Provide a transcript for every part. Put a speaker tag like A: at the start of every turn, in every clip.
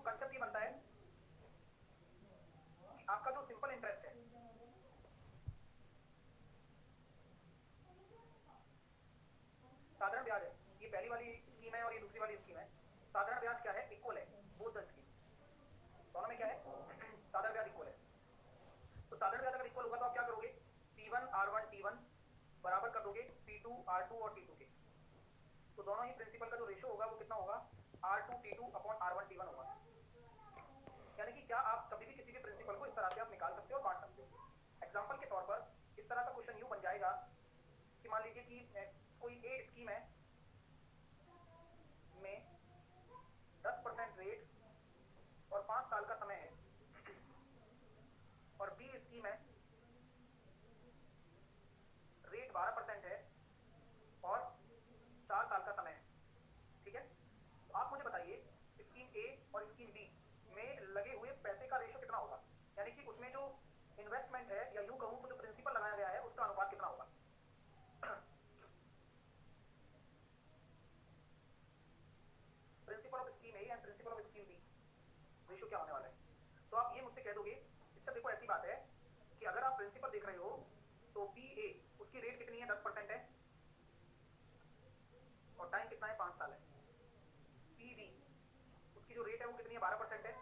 A: Concept ये बनता है कि आपका जो सिंपल इंटरेस्ट है, साधारण ब्याज है, ये पहली वाली स्कीम है और ये दूसरी वाली स्कीम है। साधारण ब्याज क्या है, इक्वल है बोथ द स्कीम, दोनों में क्या है, साधारण ब्याज इक्वल है। तो साधारण ब्याज अगर इक्वल होगा तो आप क्या करोगे, P1 R1 T1 बराबर कर दोगे P2 R2 और T2 के। तो दोनों ही प्रिंसिपल का जो रेशो होगा वो कितना होगा, R2 T2 upon R1 T1 होगा। यानी कि क्या आप कभी भी किसी भी प्रिंसिपल को इस तरह से आप निकाल सकते हो और बांट सकते हो। एग्जांपल के तौर पर इस तरह का क्वेश्चन यूं बन जाएगा कि मान लीजिए कि कोई ए स्कीम है में 10% रेट और 5 साल का समय है, और बी स्कीम है रेट 12% है और 4 साल का समय है। ठीक है, तो आप मुझे बताइए स्कीम ए और स्कीम बी में लगे हुए पैसे का रेशो कितना होगा, यानी कि उसमें जो इन्वेस्टमेंट है या यूं कहूं तो जो प्रिंसिपल लगाया गया है उसका अनुपात कितना होगा। Principal of scheme A and principal of scheme B ratio क्या होने वाला है। तो आप ये मुझसे कह दोगे, इसका देखो ऐसी बात है कि अगर आप प्रिंसिपल देख रहे हो तो पी ए उसकी रेट कितनी है, 10% है और टाइम कितना है, 5 साल है। पी बी उसकी जो रेट है वो कितनी है, 12% है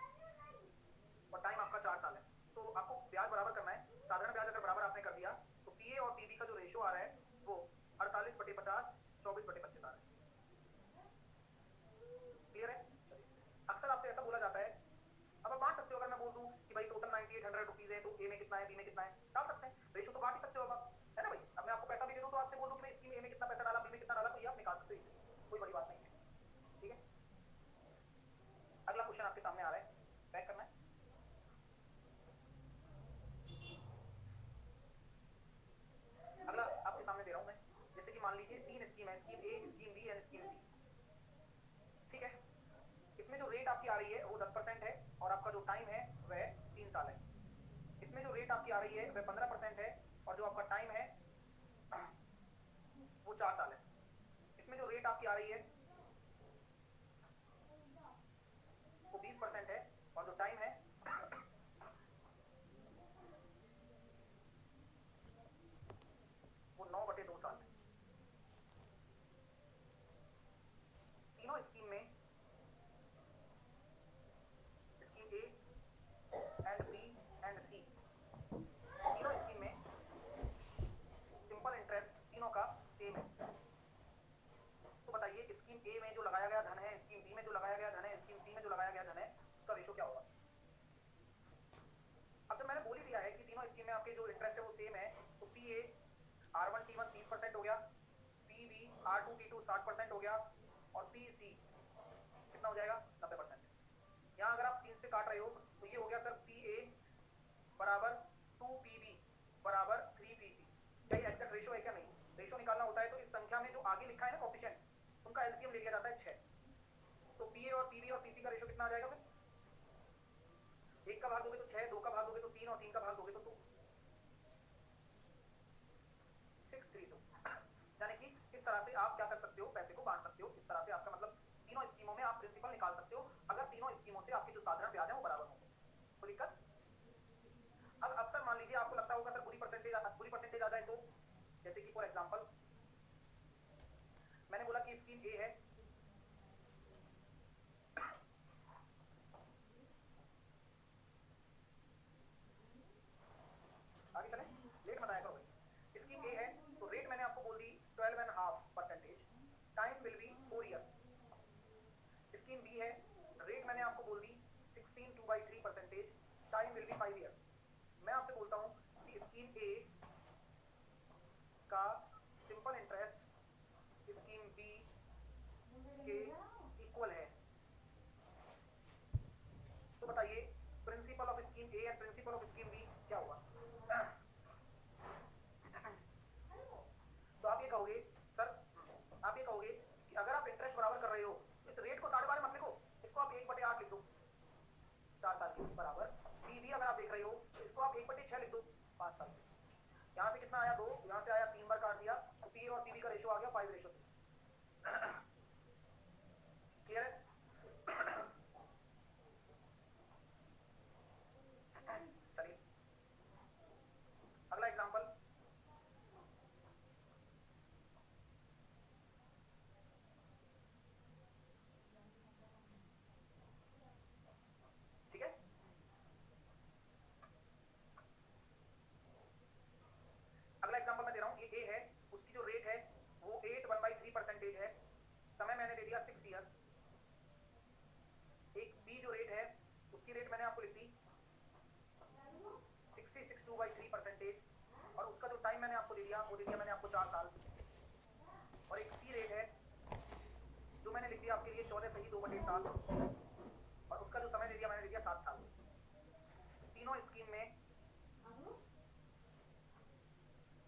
A: और टाइम आपका 4 साल है। तो आपको ब्याज बराबर करना है, साधारण ब्याज अगर बराबर आपने कर दिया तो पी ए और पी बी का जो रेशो आ रहा है वो 48/50 24/25 आ रहा है। क्लियर है। अक्सर आपसे ऐसा बोला जाता है, अब आप बांट सकते हो, अगर मैं बोल दूं कि भाई टोटल 9800 रुपीज है तो ए में कितना है बी में कितना है, डाल सकते हैं, रेशो तो बांट ही सकते हो आप, है ना भाई। अब मैं आपको पैसा भी दे दूं तो आपसे बोल दूं कि भाई स्कीम ए में कितना पैसा डाला बी में कितना डाला, तो ये आप निकाल सकते हो, कोई बड़ी बात नहीं है। ठीक है, अगला क्वेश्चन आपके सामने आ रहा है, बैक करना है। अगला आपके सामने दे रहा हूं मैं, जैसे कि मान लीजिए 3 स्कीम है, scheme A scheme B and scheme C. ठीक है, इसमें जो रेट आपकी आ रही है वो 10% है और आपका जो टाइम है वह 3 साल है। इसमें जो रेट आपकी आ रही है वह 15% है और जो आपका टाइम है वो 4 साल है। इसमें जो रेट आपकी आ रही है वो 20% है और जो टाइम है वो 9/2 साल है। तीनों स्कीम में, scheme A and B and C, तीनों स्कीम में सिंपल इंटरेस्ट तीनों का सेम है। तो बताइए स्कीम ए में जो लगाया गया धन है, स्कीम बी में जो लगाया गया धन है, स्कीम सी में जो लगाया गया धन है, उसका रेशो क्या होगा। अब जब मैंने बोल ही दिया है कि तीनों स्कीम में आपके जो इंटरेस्ट है वो सेम है, तो पी ए R1 T1 30% हो गया, पी बी R2 T2 60% हो गया और पी सी कितना हो जाएगा, 90%। यहाँ अगर आप 3 से काट रहे हो तो ये हो गया सर पी ए बराबर 2PB बराबर 3PC। क्या ये एग्जैक्ट रेशो है क्या, नहीं। रेशो निकालना होता है तो इस संख्या में जो आगे लिखा है ना कोफिशिएंट, उनका एलसीएम ले लिया जाता है 6। तो पीए और पीबी और पीसी का रेशो कितना आ जाएगा फिर, 1 का भाग दोगे तो 6, 2 का भाग दोगे तो 3 और 3 का भाग दोगे तो 2, 632। यानी कि इस तरह से आप क्या कर सकते हो, पैसे को बांट सकते हो। इस तरह से आपका मतलब तीनों स्कीमों में आप प्रिंसिपल निकाल सकते हो अगर तीनों स्कीमों से आपकी जो साधारण ब्याज है वो बराबर हो। कोई दिक्कत। अब अक्सर मान लीजिए आपको लगता होगा सर बुरी परसेंटेज आ जाए तो, जैसे कि फॉर एग्जांपल मैंने बोला कि स्कीम ए है, आगे चले, लेट मत आया करो भाई। स्कीम ए है तो रेट मैंने आपको बोल दी 12.5%, time will be 4 year. Scheme B है, रेट मैंने आपको बोल दी 16 2/3%, टाइम विल बी 5 ईयर। मैं आपसे बोलता हूं कि स्कीम ए का सिंपल इंटरेस्ट स्कीम बी के इक्वल है। तो बताइए principal of scheme A and principal of scheme B क्या होगा। तो आप ये कहोगे सर, आप ये कहोगे कि अगर आप इंटरेस्ट बराबर कर रहे हो तो इस रेट को 12.5 मत लिखो, इसको आप 1/8 लिख दो, 4 साल के बराबर। बी भी अगर आप देख रहे हो तो इसको आप 1/6 लिख दो, 5 साल के। यहाँ से कितना आया 2, यहाँ से आया 3 बार काट दिया तो पी और पीबी का रेशो आ गया 5:3। क्लियर है। उसका जो टाइम मैंने आपको दे दिया वो दे दिया मैंने आपको 4 साल, और एक सी रेट है जो मैंने लिख दिया आपके लिए 14 सही 2/7, और उसका जो समय दे दिया मैंने दे दिया 7 साल। तीनों स्कीम में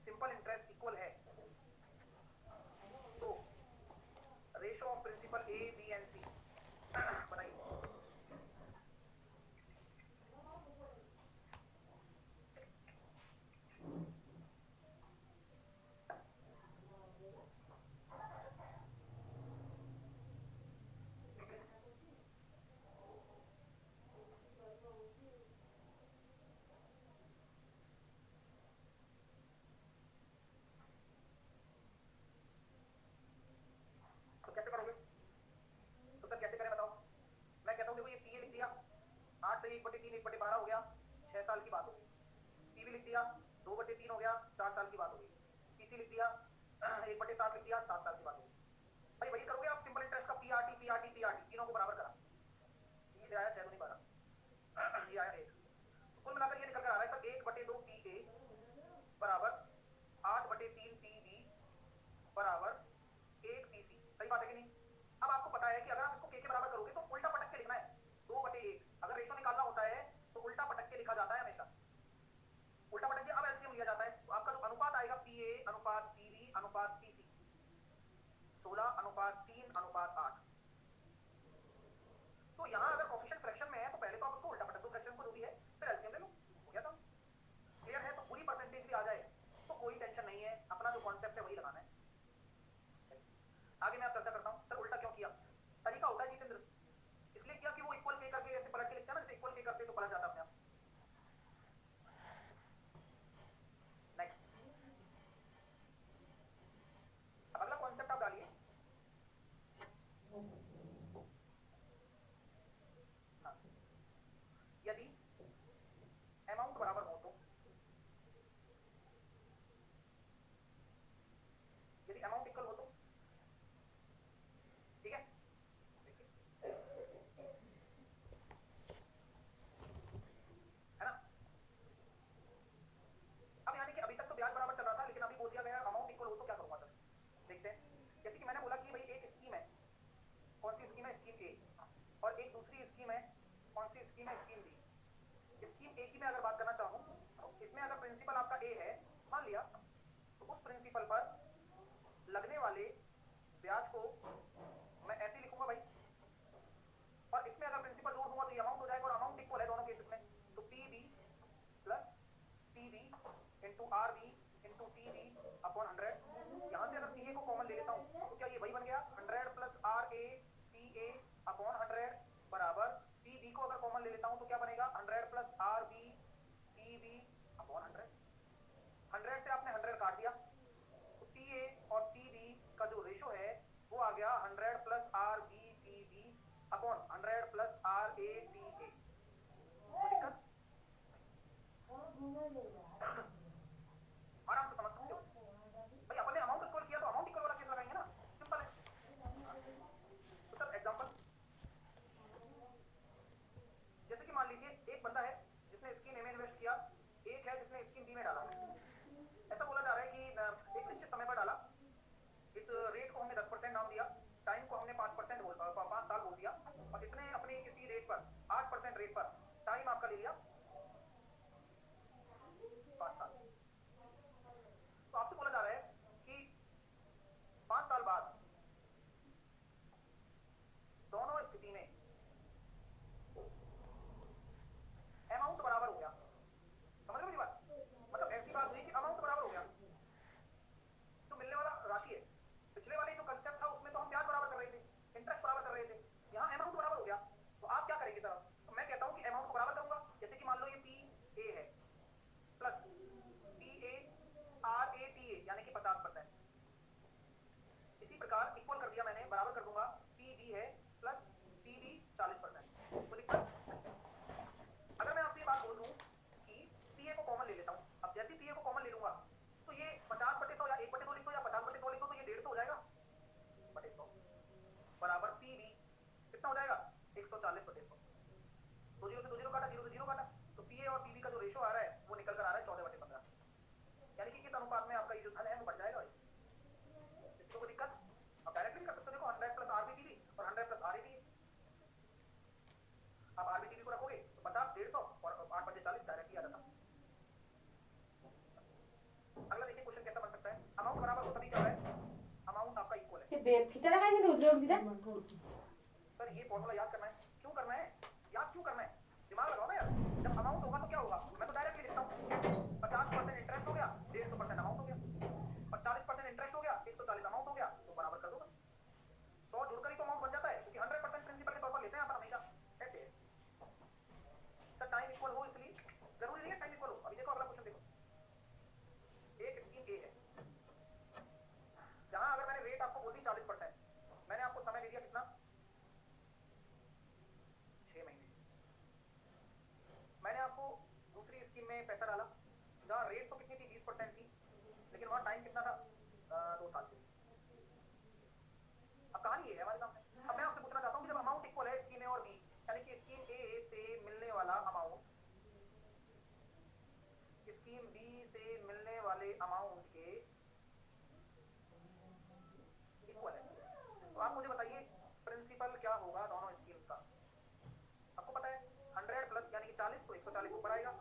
A: सिंपल इंटरेस्ट इक्वल है, तो ratio of principal A B and C बनाइए। तो कैसे करोगे? तो सर कैसे करें बताओ? मैं कहता हूँ देखो ये पीए लिख दिया 8 से 1/3 1/12 हो गया, 6 साल की बात होगी। पीवी लिख दिया 2/3 हो गया, 4 साल की बात होगी। पीसी लिख दिया 1/7 लिख दिया, 7 साल की बात होगी। भाई वही करोगे आप सिंपल इंटरेस्ट का पीआरटी पीआरटी पीआरटी तीनों को बराबर करा, ये आया 6 दूनी 12, ये आया 1। कुल मिलाकर ये निकल कर आ रहा है सर 1/2 पीए बराबर 8/3 पीबी बराबर 1 पीसी। सही बात है कि नहीं? अब आपको पता है कि अगर आप इसको के बराबर करोगे तो उल्टा पटक के लिखना है 2/1। अगर रेशो निकालना होता है तो उल्टा पटक के लिखा जाता है हमेशा, उल्टा पटक के अब एलसीएम लिया जाता है। तो आपका जो अनुपात आएगा पीए अनुपात पीवी अनुपात पीसी 16:3:8। तो यहाँ अगर कोफिशिएंट फ्रैक्शन में है तो पहले तो आप उसको उल्टा पटक दो फ्रैक्शन को जो भी है, फिर एलसीएम ले लो, हो गया था। क्लियर है? तो पूरी परसेंटेज भी आ जाए तो कोई टेंशन नहीं है, अपना जो कॉन्सेप्ट है वही लगाना है। आगे मैं आप चर्चा करता हूँ सर उल्टा क्यों किया। तरीका होता है जितेंद्र, इसलिए किया कि वो इक्वल के करके ऐसे पलट के लिखता है ना, जैसे इक्वल के करते तो पलट जाता अपने आप। नेक्स्ट अगला कॉन्सेप्ट आप डालिए। हाँ, यदि अमाउंट बराबर हो तो, यदि अमाउंट इक्वल हो तो, ठीक है है ना? अब यानी कि अभी तक तो ब्याज बराबर चल रहा था, लेकिन अभी बोल दिया गया अमाउंट इक्वल हो तो क्या करूंगा सर, देखते हैं। जैसे कि मैंने बोला कि भाई एक स्कीम है, कौन सी स्कीम है? स्कीम ए, और एक दूसरी स्कीम है, कौन सी स्कीम है? Scheme B. स्कीम ए की मैं अगर बात करना चाहूँ तो इसमें अगर प्रिंसिपल आपका ए है मान लिया, तो उस प्रिंसिपल पर लगने वाले ब्याज को मैं ऐसे लिखूंगा भाई, और इसमें अगर प्रिंसिपल जोड़ दूंगा तो ये अमाउंट हो जाएगा, और अमाउंट इक्वल है दोनों केसेस में, तो P B plus T B into R B into T B upon 100। यहाँ से अगर सी ए को कॉमन ले लेता हूँ तो क्या ये वही बन गया 100 plus R A C A upon 100 बराबर पी बी को अगर कॉमन ले लेता हूँ तो क्या बनेगा 100 plus R B T B upon 100। 100 से आपने 100 काट दिया तो टी ए और टी बी का जो रेशो है वो आ गया 100 plus R B T B upon 100 plus R A T A. कोई दिक्कत? आराम से समझ सकते हो भाई, अपन ने अमाउंट इक्वल किया तो अमाउंट इक्वल वाला केस लगाएंगे ना, सिंपल है। तो सर एग्जांपल जैसे कि मान लीजिए एक बंदा है जिसने स्कीम ए में इन्वेस्ट किया, एक है जिसने स्कीम बी में डाला। ऐसा बोला जा रहा है कि एक निश्चित समय पर डाला, इस रेट को हमने 10% नाम दिया, टाइम को हमने 5 साल बोल दिया, और इसने अपनी इसी रेट पर 8% रेट पर टाइम आपका ले लिया 5 साल। तो आपसे बोला जा रहा है कि 5 साल बाद दोनों स्थिति में अमाउंट बराबर हो गया। समझ लो मेरी बात, मतलब ऐसी बात हुई कि अमाउंट बराबर हो गया, जो मिलने वाला राशि है। पिछले वाले जो कंसेप्ट था उसमें तो हम ब्याज बराबर कर रहे थे, इंटरेस्ट बराबर कर रहे थे, यहाँ अमाउंट बराबर हो गया। तो आप क्या करेंगे सर? तो मैं कहता हूँ कि अमाउंट को बराबर करूंगा, जैसे कि मान लो ये पी ए है plus P A R A T ए यानी कि 50%। इसी प्रकार इक्वल कर दिया मैंने, बराबर कर दूंगा पी बी है प्लस पी बी 40%। तो दिक्कत? अगर मैं आपसे ये बात बोल दूं कि पी ए को कॉमन ले लेता हूँ, अब जैसे पी ए को कॉमन ले लूंगा तो ये 50/100 या 1/2 लिख दो या 50/100 लिख दो, तो ये 150 हो जाएगा बटे 100 बराबर पी बी कितना हो जाएगा 140/100। 2 जीरो से 2 जीरो काटा, 0 से 0 काटा, तो पी ए और पी बी का जो रेशो आ रहा है वो निकल कर आ रहा है 14/15। यानी कि
B: बेफिक्र लगा के दूध जोड़ दिया।
A: सर ये फॉर्मूला याद करना है, क्यों करना है, याद क्यों करना है, दिमाग लगाओ ना यार। जब अमाउंट होगा तो क्या होगा, मैं तो डायरेक्टली लिखता हूँ 50% इंटरेस्ट हो गया, 150% अमाउंट हो गया, और 40% इंटरेस्ट हो गया, 140 अमाउंट हो गया, तो बराबर कर दोगे। 100 जुड़कर ही तो अमाउंट बन जाता है, क्योंकि 100% प्रिंसिपल के तौर पर लेते हैं अपन हमेशा। ऐसे है सर, टाइम इक्वल हो इसलिए जरूरी नहीं है टाइम इक्वल हो। अभी देखो अगला क्वेश्चन देखो, एक स्कीम ए है जहां अगर मैंने रेट आपको बोल दी 40%, मैंने आपको समय दे दिया कितना, 6 महीने। मैंने आपको दूसरी स्कीम में पैसा डाला जहां रेट तो कितनी थी, 20% थी, लेकिन वहां टाइम कितना था, 2 साल। अब कहानी ये है हमारे सामने। अब मैं आपसे पूछना चाहता हूँ कि जब अमाउंट इक्वल है स्कीम ए और बी, यानी कि स्कीम ए से मिलने वाला अमाउंट स्कीम बी से मिलने वाले अमाउंट के इक्वल है, तो आप मुझे बताइए प्रिंसिपल क्या होगा दोनों स्कीम्स का। आपको पता है 100 प्लस यानी कि 40, तो 140 ऊपर आएगा,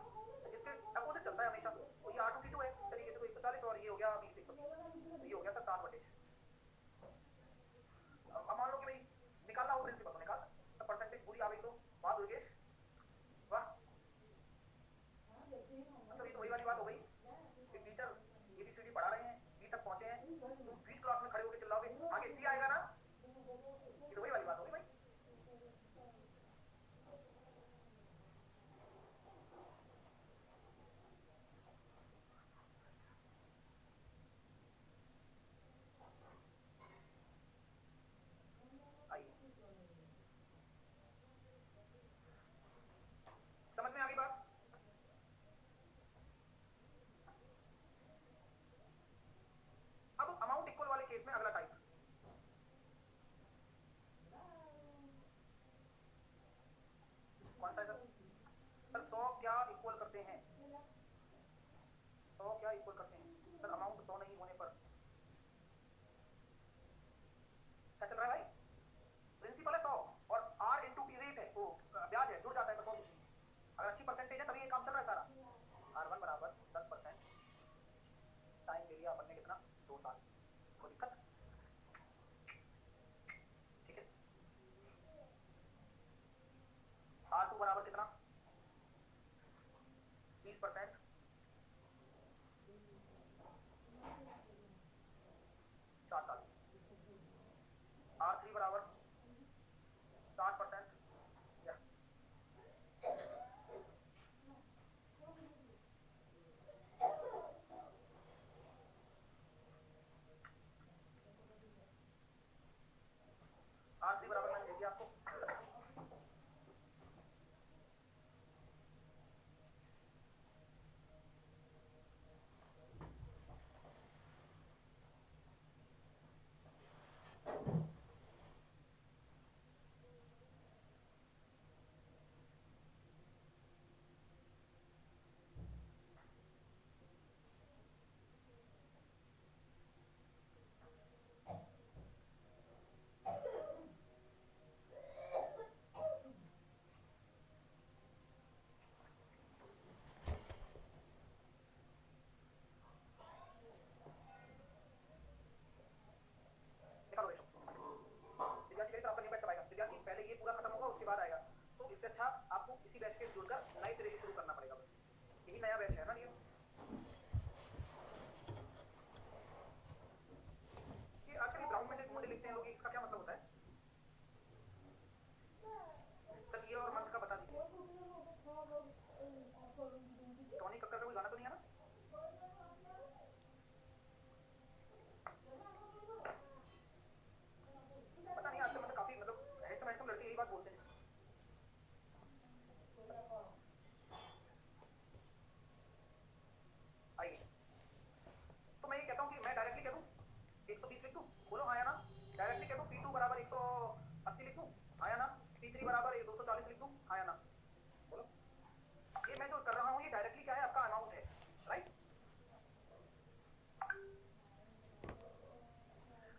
A: इसके अपोजिट चलता है हमेशा। तो ये R2T2 है तरीके से, तो 140 और ये हो गया 20, 130, ये हो गया सर 60/6। अब मान लो कि भाई निकालना हो प्रिंसिपल तो निकाल, तो परसेंटेज पूरी आ गई तो बात हो गई। वाह, मतलब ये तो वही वाली बात हो गई कि टीचर ABCD पढ़ा रहे हैं, बी तक पहुंचे हैं, तुम बीच क्लास में खड़े होकर चिल्लाओगे आगे सी आएगा ना, ये तो वही वाली बात हो गई भाई। समझ में आ गई बात। अब अमाउंट इक्वल वाले केस में अगला टाइप, कौन सा है सर? सर 100 क्या इक्वल करते हैं, 100 क्या इक्वल करते हैं सर? अमाउंट 100 नहीं होने पर क्या चल रहा है भाई, प्रिंसिपल है 100 और R इंटू टी रेट है, वो ब्याज है, जुड़ जाता है। तो अगर अच्छी परसेंटेज है तभी ये काम चल रहा है सारा। R1 बराबर 10%, टाइम ले लिया अपन ने कितना, 2 साल, कोई दिक्कत, ठीक है। R2 बराबर कितना, 30%, 4 साल। R3 बराबर 60%, या R3 बराबर मैंने दे दिया आपको, निकालो बेशक। विद्यार्थी कहीं तरफ नहीं बैठ पाएगा, विद्यार्थी पहले ये पूरा खत्म होगा उसके बाद आएगा, तो इससे अच्छा आपको इसी बैच के जुड़कर नए सिरे से शुरू करना पड़ेगा। बस यही नया बैच है ना, ये आजकल ग्राउंड में जो लिखते हैं लोग, इसका क्या मतलब होता है सर? ये और मंथ का बता दीजिए। टोनी कक्कर का कोई गाना तो नहीं है ना? पता नहीं, आजकल मतलब काफी मतलब हैंडसम लड़के यही बात बोलते हैं। आइए, तो मैं ये कहता हूँ कि मैं डायरेक्टली कह दूँ 120 लिख दूँ, बोलो हाँ या ना। डायरेक्टली कह दूँ P2 बराबर 180 लिख दूँ, हाँ या ना। P3 बराबर 240 लिख दूँ, हाँ या ना। बोलो, ये मैं जो कर रहा हूँ ये डायरेक्टली क्या है, आपका अमाउंट है, राइट।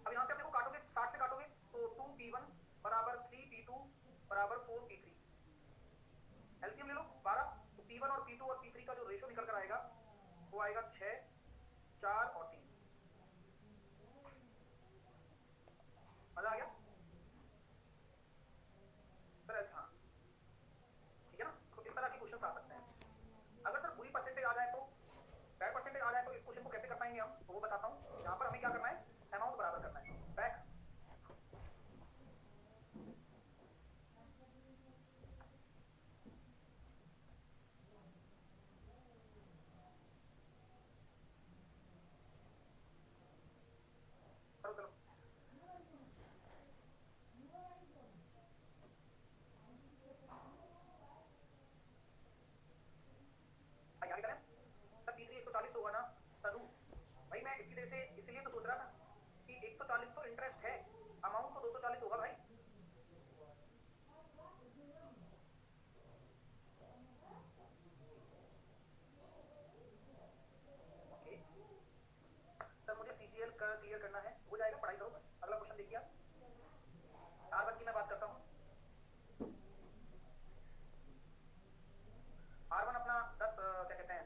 A: अब यहाँ से आप देखो काटोगे, 60 से काटोगे तो 2P1 बराबर 3P2 बराबर 4P3, एलसीएम ले लो 12, तो P1 और P2 और P3 का जो रेशो निकल कर आएगा वो आएगा 6, 4 और 3। से इसलिए तो सोच रहा था कि 140 तो इंटरेस्ट है, अमाउंट तो 240 होगा भाई। ओके सर, मुझे सीजीएल का क्लियर करना है, हो जाएगा, पढ़ाई करो बस। अगला क्वेश्चन देखिए आप। R1 की मैं बात करता हूँ। R1 अपना 10 क्या कहते हैं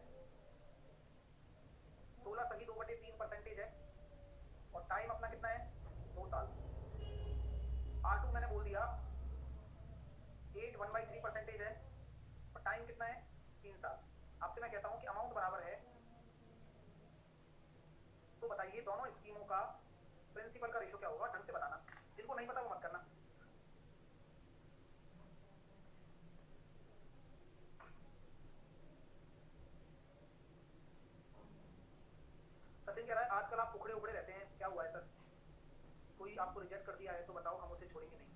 A: 16 सही 2/3% है, और टाइम अपना कितना है 2 साल। R2 मैंने बोल दिया 8 1/3% है, और टाइम कितना है 3 साल। आपसे मैं कहता हूं कि अमाउंट बराबर है, तो बताइए दोनों स्कीमों का प्रिंसिपल का रेशो क्या होगा, ढंग से बताना, जिनको नहीं पता वो मत करना। सचिन कह रहा है आजकल आप उखड़े उखड़े रहते हैं, क्या हुआ है सर? कोई आपको रिजेक्ट कर दिया है तो बताओ, हम उसे छोड़ेंगे नहीं।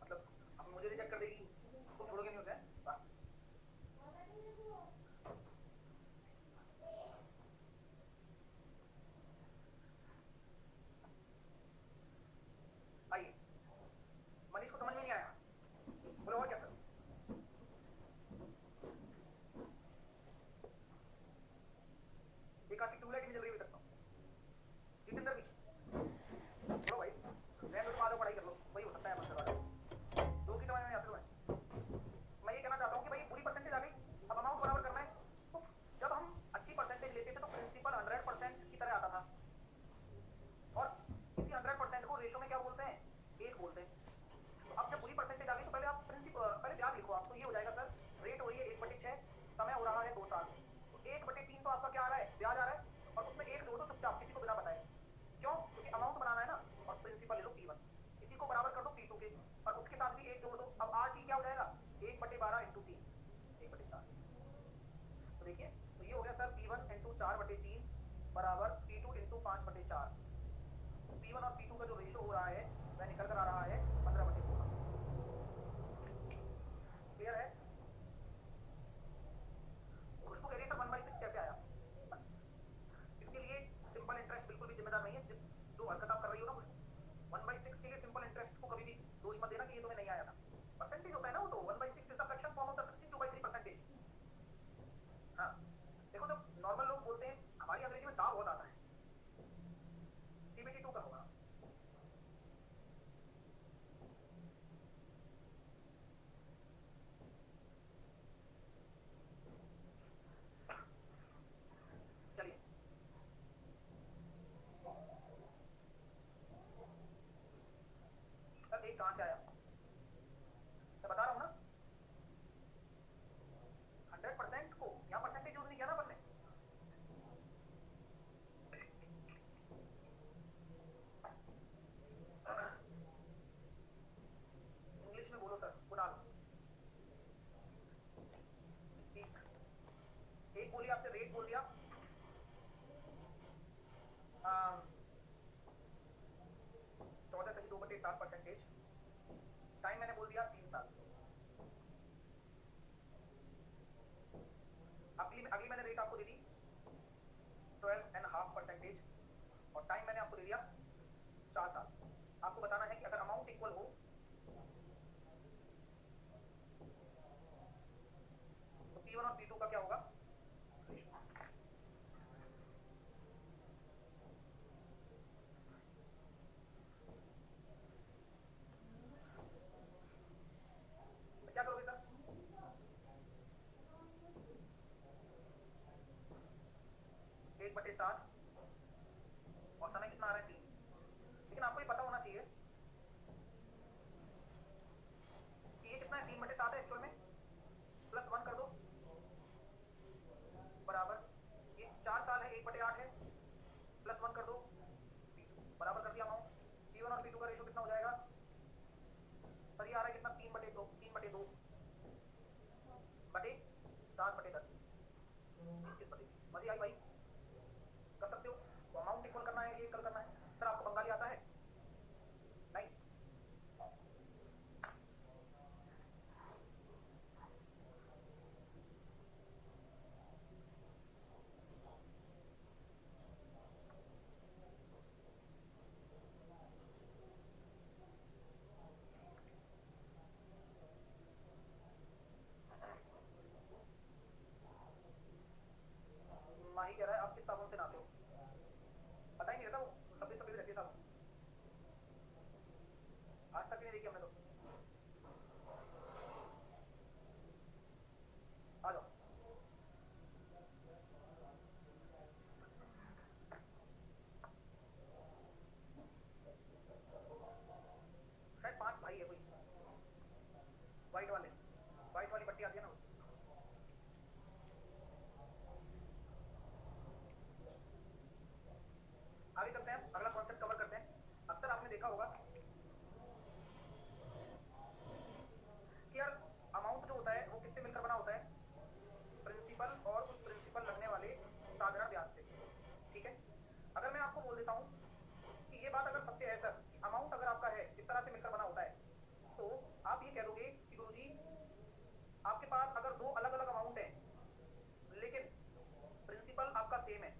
A: मतलब अब मुझे रिजेक्ट कर देगी, तुम छोड़ोगे नहीं उसे? वाह। आइए, मनीष को समझ में नहीं आया, बोलो और क्या सर? एक आपकी ट्यूबलाइट नहीं जल रही अभी तक तो। जितेंद्र भी बोलो भाई, मैं तो आगे पढ़ाई कर लो, वही हो सकता है मतलब वाला दो की समझ में नहीं आती तुम्हें। मैं ये कहना चाहता हूँ कि भाई पूरी परसेंटेज आ गई, अब अमाउंट बराबर करना है। तो जब हम अच्छी परसेंटेज लेते थे तो प्रिंसिपल 100% की तरह आता था, और इसी 100% को रेशो में क्या बोलते हैं, 1 बोलते हैं। तो अब जब पूरी परसेंटेज आ गई तो पहले आप पहले ब्याज लिखो आप, तो ये हो जाएगा सर, रेट हो रही है 1/6, समय हो रहा है 2 साल, तो 1/3 तो आपका क्या आ रहा है, ब्याज आ रहा है, और उसमें 1 जोड़ दो चुपचाप, किसी को बिना बताए। क्यों? क्योंकि अमाउंट बनाना है ना, और प्रिंसिपल ले लो P1, इसी को बराबर कर दो P2 के, और उसके साथ भी 1 जोड़ दो। अब RT क्या हो जाएगा, 1/12 इंटू 3, 1/4। तो देखिए, तो ये हो गया सर P1 इंटू 4/3 बराबर P2 इंटू 5/4। P1 और P2 का जो रेशो हो रहा है वह निकल कर आ रहा है 15/16। क्लियर है? खुशबू कह रही है सर 1/6 कैसे आया? इसके लिए सिंपल इंटरेस्ट बिल्कुल भी जिम्मेदार नहीं है, जो हरकत आप कर रही हो ना, 1/6 के लिए सिंपल इंटरेस्ट को कभी भी दोष मत देना कि ये तुम्हें नहीं आया था। परसेंटेज होता है ना वो, तो 1/6 is the fraction form of the 62/3%। हाँ देखो, जब नॉर्मल लोग बोलते हैं, हमारी अंग्रेजी में दा बहुत आता है, CBT 2 का होगा। चलिए सर, एक कहाँ से आया, मैं बता रहा हूँ ना, 100% को यहाँ परसेंटेज यूज नहीं किया ना अपन ने। इंग्लिश में बोलो सर, कुणाल। एक बोलिए, आपसे रेट बोल दिया, 14 सही 2/7%। टाइम मैंने बोल दिया 3 साल। अगली मैंने रेट आपको दे दी 12.5%, और टाइम मैंने आपको दे दिया 4 साल। आपको बताना है कि अगर अमाउंट इक्वल हो तो P1 और P2 का क्या होगा, तो क्या करोगे सर? 1/7, और समय कितना आ रहा है 3। लेकिन आपको ये पता होना चाहिए कि ये कितना है, 3/7 है एक्चुअल में, प्लस 1 कर दो बराबर, ये 4 साल है, 1/8 है, प्लस 1 कर दो, बराबर कर दिया अमाउंट। P1 और P2 का रेशो कितना हो जाएगा सर, ये आ रहा है कितना, 3/2, 3/2 बटे 7/10, 21/20। मजे आई भाई, कर सकते हो। तो अमाउंट इक्वल करना है, ये इक्वल करना है। सर आपको बंगाली आता है? नहीं? से नाते हो, पता ही नहीं रहता, वो सफेद सफेद रहती है साहब, आज तक नहीं देखी हमने तो। आ जाओ, शायद 5 भाई है कोई, व्हाइट वाली पट्टी आती है ना, आगे चलते हैं, अगला कॉन्सेप्ट कवर करते हैं। अक्सर आपने देखा होगा कि यार अमाउंट जो होता है वो किससे मिलकर बना होता है, प्रिंसिपल और उस प्रिंसिपल लगने वाले साधारण ब्याज से, ठीक है। अगर मैं आपको बोल देता हूँ कि ये बात अगर सत्य है सर, अमाउंट अगर आपका है इस तरह से मिलकर बना होता है, तो आप ये कह दोगे कि गुरुजी आपके पास अगर दो अलग अलग अमाउंट है लेकिन प्रिंसिपल आपका सेम है,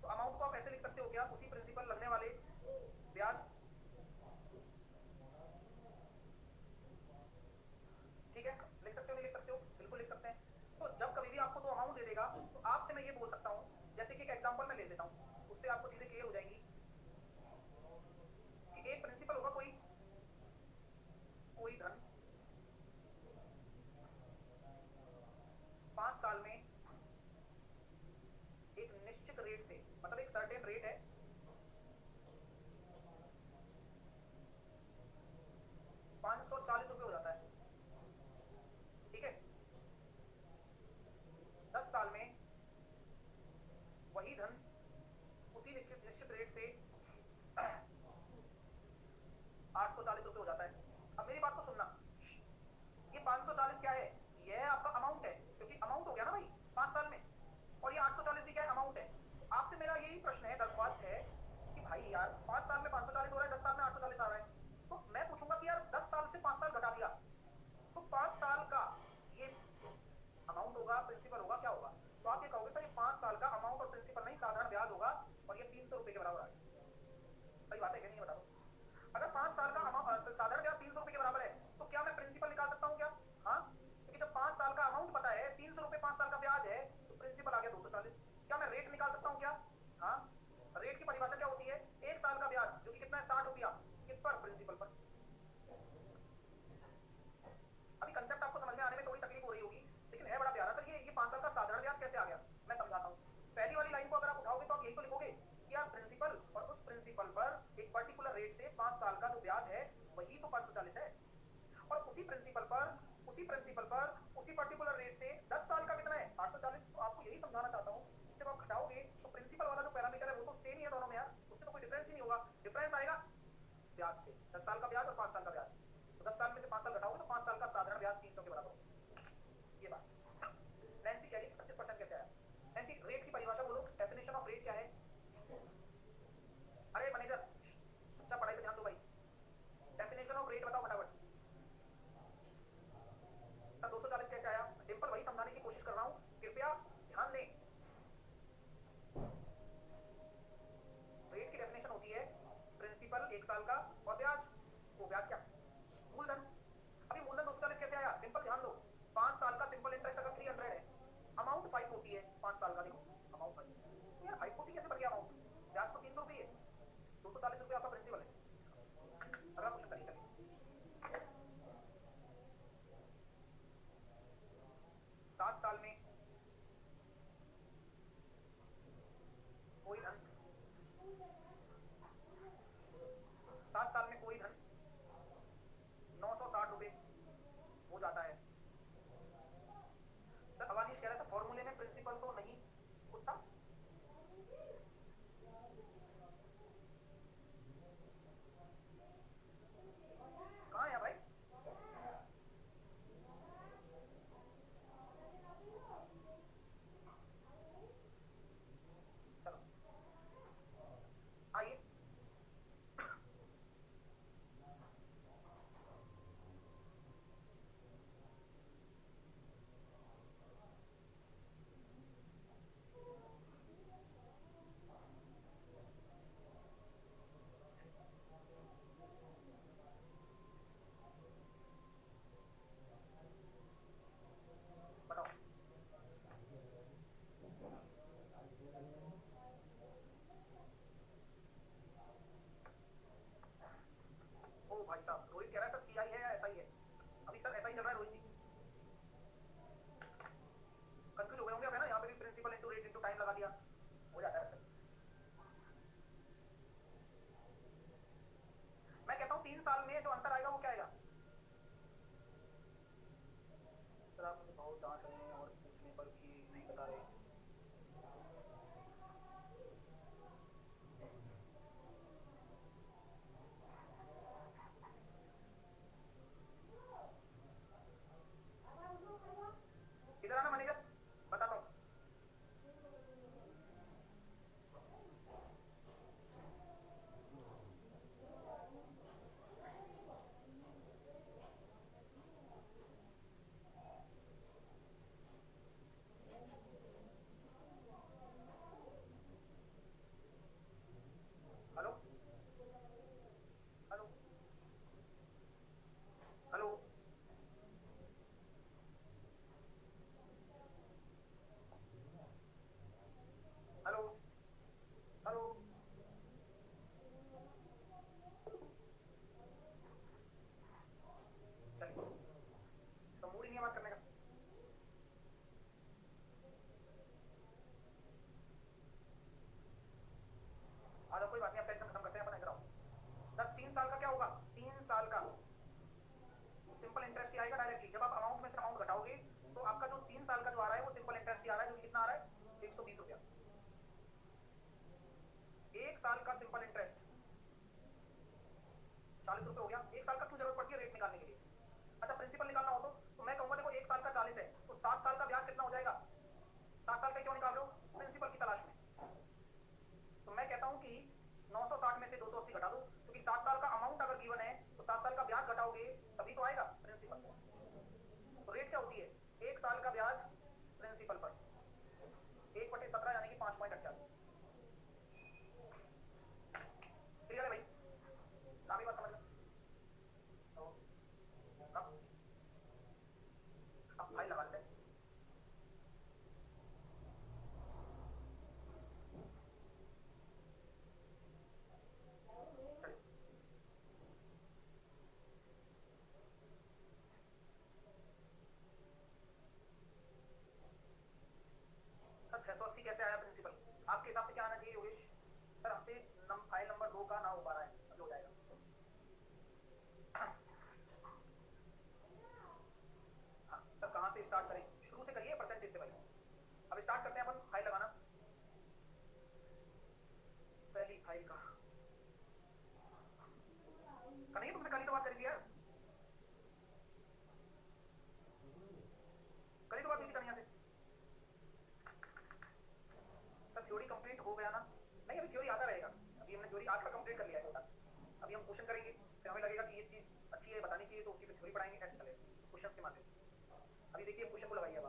A: तो अमाउंट को आप ऐसे लिख सकते हो क्या, उसी प्रिंसिपल लगने वाले ब्याज, ठीक है, लिख सकते हो नहीं लिख सकते हो, बिल्कुल लिख सकते हैं। तो जब कभी भी आपको दो अमाउंट दे देगा तो आपसे मैं ये बोल सकता हूँ, जैसे कि एक एग्जांपल मैं ले लेता हूँ, उससे आपको चीजें क्लियर हो जाएंगी कि एक प्रिंसिपल होगा कोई कोई धन 5 साल में एक निश्चित रेट से, मतलब एक सर्टेन रेट है, 540 रुपए हो जाता है, ठीक है। 10 साल में वही धन उसी निश्चित रेट से 840 रुपए हो जाता है। अब मेरी बात को सुनना, ये 540 क्या है, यह आपका अमाउंट है, क्योंकि अमाउंट हो गया ना भाई 5 साल में, और ये 840 भी क्या है, अमाउंट है। तो आपसे मेरा यही प्रश्न है, दरख्वास्त है कि भाई यार 5 साल में 540 हो रहा है, 10 साल में 840 आ रहा है, तो मैं पूछूंगा कि यार 10 साल से 5 साल घटा दिया तो 5 साल का ये अमाउंट होगा, प्रिंसिपल होगा, क्या होगा, तो आप ये कहोगे सर ये 5 साल का अमाउंट और प्रिंसिपल नहीं साधारण ब्याज होगा और ये 300 रुपए के बराबर आ गया। सही बात है कि नहीं, बता दो। अगर 5 साल का साधारण ब्याज 300 रुपए के बराबर है तो क्या मैं प्रिंसिपल निकाल सकता हूँ क्या, हाँ, क्योंकि जब 5 साल का अमाउंट पता है, 300 रुपए 5 साल का ब्याज है, तो प्रिंसिपल आ गया 240। क्या मैं रेट निकाल सकता हूँ क्या, हाँ, रेट की परिभाषा क्या होती है, 1 साल का ब्याज जो कि कितना है 60 रुपया, किस पर, प्रिंसिपल पर। अभी कंसेप्ट आपको समझ में आने में थोड़ी तकलीफ हो रही होगी, लेकिन है बड़ा प्यारा सर, ये 5 साल का साधारण ब्याज कैसे आ गया, मैं समझाता हूँ। पहली वाली लाइन को अगर आप उठाओगे तो आप यही तो लिखोगे कि यार प्रिंसिपल और उस प्रिंसिपल पर एक पर्टिकुलर रेट से 5 साल का जो ब्याज है वही तो 540 है, और उसी प्रिंसिपल पर उसी पर्टिकुलर रेट से 10 साल का कितना है 840। तो आपको यही समझाना चाहता हूँ, जब आप घटाओगे तो प्रिंसिपल वाला जो पैरामीटर है वो तो सेम ही है दोनों में यार, उससे तो कोई डिफरेंस ही नहीं होगा, डिफरेंस आएगा ब्याज से, 10 साल का ब्याज और 5 साल का ब्याज, तो 10 साल में से 5 साल घटाओगे तो 5 साल का साधारण ब्याज 300 के बराबर होगा। ये बात नैन्सी कह रही 25% कैसे आया, नैन्सी रेट की परिभाषा बोलो, डेफिनेशन ऑफ रेट क्या है। अरे मैनेजर अच्छा पढ़ाई पे ध्यान दो भाई, डेफिनेशन ऑफ रेट बताओ फटाफट। सर 240 कैसे आया, डिंपल वही समझाने की कोशिश कर रहा हूँ, कृपया ध्यान दें। रेट की डेफिनेशन होती है प्रिंसिपल 1 साल का और ब्याज, वो ब्याज क्या साल में जो अंतर आएगा वो क्या आएगा? सर आप मुझे बहुत डांट रहे हैं और पूछने पर भी नहीं बता रहे। इधर आना मैनेजर, बताता हूँ। Hello hello hello hello hello. चलिए, तो मूड ही नहीं है बात करने का। आधा कोई बात नहीं, अब टेंशन खत्म करते हैं अपन, इधर आओ। सर 3 साल का क्या होगा? 3 साल का सिंपल इंटरेस्ट ही आएगा डायरेक्टली। जब आप अमाउंट में से अमाउंट घटाओगे तो आपका जो 3 साल का जो आ रहा है वो सिंपल इंटरेस्ट ही आ रहा है, जो कितना आ रहा है? 120 रुपया। 1 साल का सिंपल इंटरेस्ट 40 रुपये हो गया। 1 साल का क्यों जरूरत पड़ती है? रेट निकालने के लिए। अच्छा, प्रिंसिपल निकालना हो तो मैं कहूंगा देखो 1 साल का 40 है तो 7 साल का ब्याज कितना हो जाएगा? 7 साल का क्यों निकाल रहे हो? प्रिंसिपल की तलाश में। तो मैं कहता हूं कि 960 में से 280 घटा दो, क्योंकि 7 साल का अमाउंट अगर गिवन है तो 7 साल का ब्याज घटाओगे तभी तो आएगा प्रिंसिपल। तो रेट क्या होती है? 1 साल का ब्याज प्रिंसिपल पर 1/17 यानी कि 5.48। क्लियर है भाई? ना भी बात समझ लो। तो अब फाइल लगा लेते हैं। चलिए, सर 680 कैसे आया प्रिंसिपल? आपके हिसाब से क्या आना चाहिए योगेश? सर हमसे फाइल नंबर 2 का ना हो पा रहा है, अभी हो जाएगा। हाँ सर, कहाँ से स्टार्ट करें? शुरू से करिए परसेंटेज से भाई। अब स्टार्ट करते हैं अपन फाइल लगाना। पहली फाइल का नहीं, तुमने कल ही तो बात करी थी यार, कल ही तो बात हुई थी कन्हैया से। सर थ्योरी कंप्लीट हो गया ना? नहीं, अभी थ्योरी आता रहेगा। अभी हमने थ्योरी आज का कंप्लीट कर लिया है टोटल। अभी हम क्वेश्चन करेंगे, फिर हमें लगेगा कि ये चीज अच्छी है, बतानी चाहिए, तो उसी पे थ्योरी पढ़ाएंगे, ऐसे चलेगा क्वेश्चन के माध्यम से। अभी देखिए क्वेश्चन को लगाइए। अब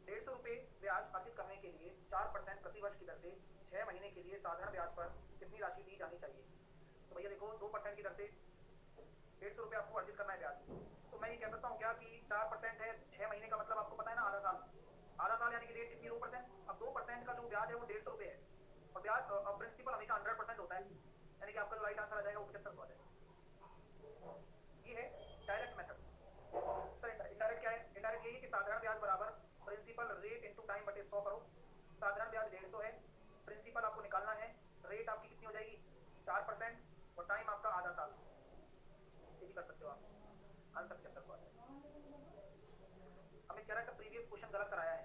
A: 150 रुपये ब्याज अर्जित करने के लिए 4% प्रति वर्ष की दर से 6 महीने के लिए साधारण ब्याज पर कितनी राशि दी जानी चाहिए? तो भैया देखो, 2% की दर से 150 रुपये आपको अर्जित करना है ब्याज। तो मैं ये कह सकता हूँ क्या कि 4% है, 6 महीने का मतलब आपको पता है ना, आधा साल। आधा साल यानी कि रेट कितनी? 2%। अब 2% का जो ब्याज है वो 150 रुपये है, और ब्याज प्रिंसिपल हमेशा 100% होता है, यानी कि आपका जो राइट आंसर आ जाएगा वो 75 आ जाएगा। ये है डायरेक्ट मेथड। सर इनडायरेक्ट क्या है? इनडायरेक्ट यही है कि साधारण ब्याज बराबर प्रिंसिपल रेट इंटू टाइम बटे 100 करो। साधारण ब्याज 150 है, प्रिंसिपल आपको निकालना है, रेट आपकी कितनी हो जाएगी? 4%, और टाइम आपका आधा साल। ये भी कर सकते हो आप, आंसर 75 को आ जाएगा। हमें कह रहा है कि प्रीवियस क्वेश्चन गलत कराया है,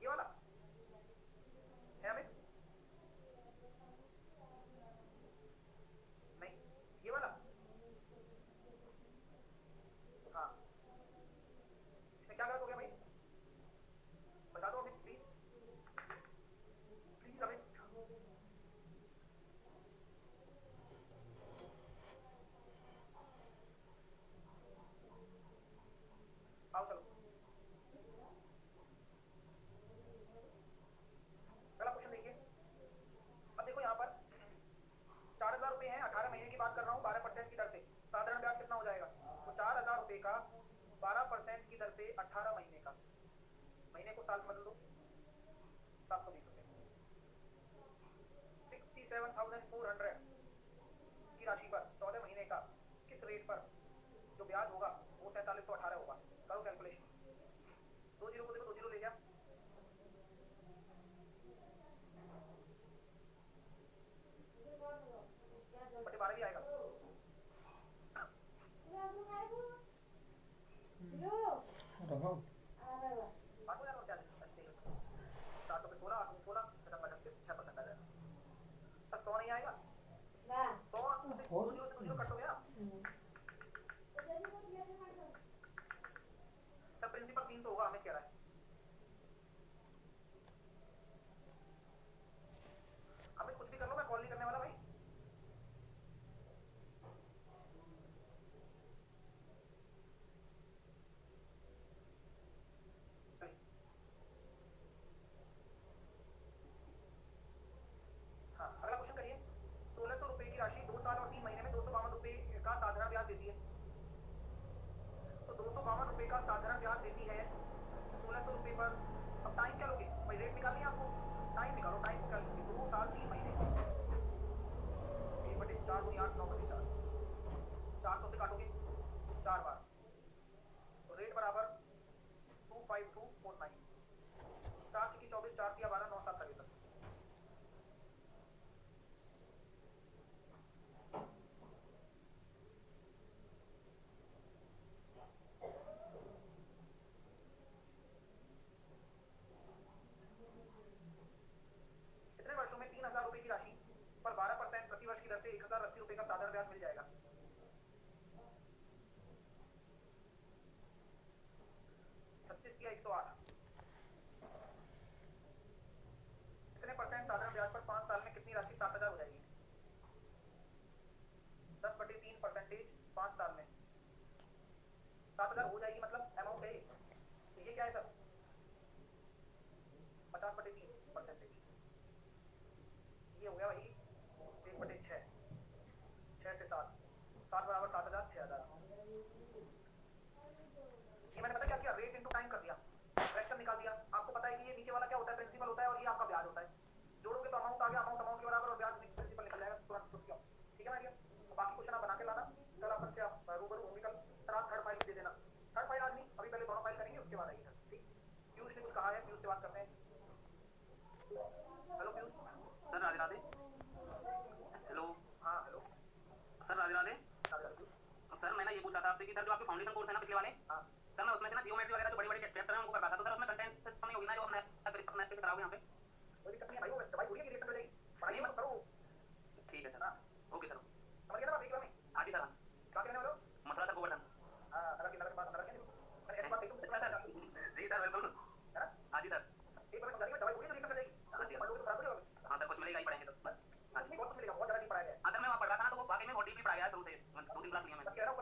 A: ये वाला है हमें नहीं, ये वाला। हाँ, इसमें क्या गलत हो गया भाई? बता दो अभी प्लीज, प्लीज अभी। आओ चलो, पहला क्वेश्चन देखिए। अब देखो यहाँ पर 4000 रुपये हैं, 18 महीने की बात कर रहा हूँ, 12% की दर से साधारण ब्याज कितना हो जाएगा? तो 4000 रुपये का 12% की दर से 18 महीने का, महीने को साल में बदल दो, 720 रुपये। 67,400 की राशि पर 14 महीने का किस रेट पर जो ब्याज होगा वो 4718 होगा। करो कैलकुलेशन। 2 जीरो को देखो, 2 जीरो ले गया,
C: रखो।
A: बात हो जाएगा और क्या अच्छे 400 पे 16 8 में 16 7 6% आ जाएगा। तब 100 नहीं आएगा 100 से 2 जीरो से 2 जीरो कट हो गया। तब प्रिंसिपल 300 होगा हमें कह रहा है। हमें कुछ भी कर लो मैं कॉल नहीं करने वाला भाई। हाँ अगला क्वेश्चन करिए। 1600 रुपए की राशि 2 साल और 3 महीने में 252 रुपए का साधारण ब्याज देती है। तो 252 रुपए का साधारण ब्याज देती है 1600 रुपए पर। अब टाइम क्या लोगे भाई, रेट निकालनी है आपको, टाइम निकालो, टाइम निकाल लोगे 2 साल 3 महीने 1/4 गुनी 8 9/4 400 से काटोगे 4 बार तो रेट बराबर 25249 4 की 24 4 की 12 9 7 63। कितने वर्षों में 3000 रुपए की राशि पर 12% प्रति वर्ष की दर से 1080 रुपए का साधारण ब्याज मिल जाएगा। 36 या 108 कितने परसेंट साधारण ब्याज पर 5 साल में कितनी राशि 7000 हो जाएगी। 10/3% 5 साल में 7000 हो जाएगी मतलब अमाउंट है तो ये क्या है सर 50/3%। ये हो गया वही 1/6 6 से 7 7 बराबर 7000 6000। ये मैंने पता क्या किया, रेट इनटू टाइम कर दिया, फ्रैक्शन निकाल दिया। आपको पता है कि ये नीचे वाला क्या होता है, प्रिंसिपल होता है और ये आपका ब्याज होता है। जोड़ोगे तो अमाउंट आ गया, अमाउंट अमाउंट के बराबर और ब्याज प्रिंसिपल निकल जाएगा तुरंत खुद क्यों। ठीक है ना भैया। तो बाकी क्वेश्चन आप बना के लाना, कल अपन से आप रूबरू होंगे कल। सर आप थर्ड फाइल दे देना, थर्ड फाइल आज नहीं, अभी पहले दोनों फाइल करेंगे उसके बाद आएगी सर। ठीक, पीयूष ने कुछ कहा है, पीयूष से बात करते हैं। Hello Piyush.
D: Sir Radhe Radhe. Hello.
A: हाँ hello
D: sir Radhe Radhe.
A: Piyush.
D: Sir मैंने ये पूछा था आपसे कि सर जो आपके फाउंडेशन कोर्स है ना पिछले वाले,
A: हाँ
D: सर मैं उसमें से ना जियोमेट्री वगैरह जो बड़ी बड़ी चैप्टर हैं उनको कर रहा था, तो सर उसमें कंटेंट से कमी होगी ना जो हमने अपने से कराओगे यहाँ पे।
A: कोई दिक्कत नहीं है भाई, वो दवाई पूरी रिएक्शन हो जाएगी, पढ़ाई मत करो।
D: ठीक है सर।
A: हाँ
D: ओके सर।
A: समझ गया ना बात एक बार में।
D: हाँ जी सर।
A: क्या कहने वाले हो।
D: मसला था गोवर्धन।
A: हाँ नरक की बात नरक की मैंने ऐसी बात देखी
D: जी सर बिल्कुल।
A: है ना।
D: हाँ जी सर।
A: एक बार समझाइए, दवाई पूरी रिएक्शन हो जाएगी।
D: हाँ जी।
A: पढ़ोगे तो बराबर ही होगा।
D: हाँ सर कुछ मिलेगा ही पढ़ेंगे तो बस। हाँ जी।
A: बहुत कुछ मिलेगा, बहुत ज़्यादा नहीं पढ़ाया गया है।
D: हाँ सर मैं वहाँ पढ़ रहा था ना तो वो वाकई में बहुत डीपली पढ़ाया है शुरू से 2-3 क्लास लिए
A: तब
D: मैंने।
A: कह रहा हूँ